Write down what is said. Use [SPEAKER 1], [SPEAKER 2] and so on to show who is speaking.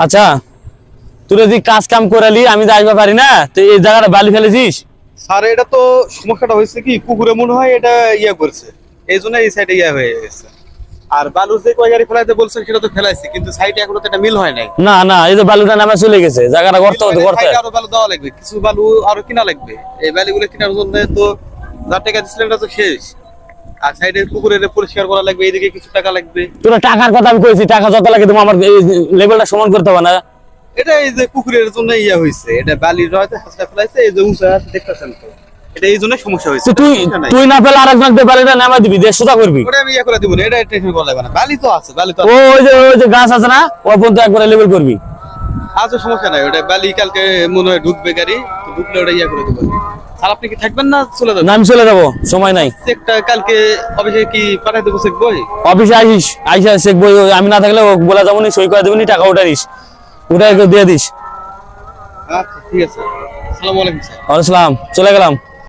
[SPEAKER 1] আচ্ছা তুই যদি কাজ কাম করালি আমি তো আসতে পারি না, তো এই জায়গাটা বালি ফেলেছিস?
[SPEAKER 2] স্যার এটা তো সমস্যাটা হয়েছে কি, কুকুরে মনে হয় এটা ইয়া করছে, এই জন্য এই সাইডে ইয়া হয়ে গেছে। আর বালু যে কয় গাড়ি ফেলাইতে বলছেন সেটা তো ফেলাইছি, কিন্তু সাইডে এখনো তো একটা মিল হয় নাই।
[SPEAKER 1] না না, এই যে বালুটা নামে চলে গেছে, জায়গাটা গর্ত
[SPEAKER 2] মিল হয় নাই,
[SPEAKER 1] গর্ত।
[SPEAKER 2] সাইডে আরো বালু দেওয়া লাগবে, কিছু বালু আরো কিনা লাগবে। এই বালিগুলো কেনার জন্য তো যা টাকা দিচ্ছিলেন এটা তো শেষ। আর সাইডে পুকুরে পরিষ্কার করা লাগবে, এইদিকে কিছু টাকা লাগবে।
[SPEAKER 1] তোরা টাকার কথা আমি কইছি, টাকা যত লাগে তুমি আমার লেভেলটা সমান করতে হবে না?
[SPEAKER 2] এটা এই যে পুকুরের জন্য ইয়া হয়েছে, এটা বালির হয়তো হাসটা ফেলাইছে, এই যে উঁচা আছে দেখতেছেন তো, এটা এই জন্য সমস্যা হয়েছে।
[SPEAKER 1] তো তুই তুই না পেলে আরেকজন বালিটা নামাই দিবি, দেশ সোজা করবি।
[SPEAKER 2] ওটা আমি ইয়া করে দিব না, এটা টেনশন করা লাগবে না, বালি তো আছে, বালি তো
[SPEAKER 1] ওই যে গাছ আছে না, ওর পর্যন্ত একবার লেভেল করবি।
[SPEAKER 2] আজও সমস্যা নাই, ওটা বালি কালকে মনে হয় ঢুকবে গাড়ি, তো ঢুকলে ওটা ইয়া করে দেবো। আর আপনি কি থাকবেন না চলে
[SPEAKER 1] না
[SPEAKER 2] যাবেন?
[SPEAKER 1] আমি চলে যাবো, সময় নাই।
[SPEAKER 2] চেকটা কালকে অফিসে কি পাঠাই দেবো, চেক বই?
[SPEAKER 1] অফিসে আইসিস, আইসা চেক বই, আমি না থাকলে বলে যাবো নি, সই করে দেবো নি, টাকা উঠে নিস, উঠে দিয়ে দিস।
[SPEAKER 2] আচ্ছা ঠিক আছে, আসসালামু আলাইকুম স্যার।
[SPEAKER 1] ওয়ালাইকুম আসসালাম, চলে গেলাম।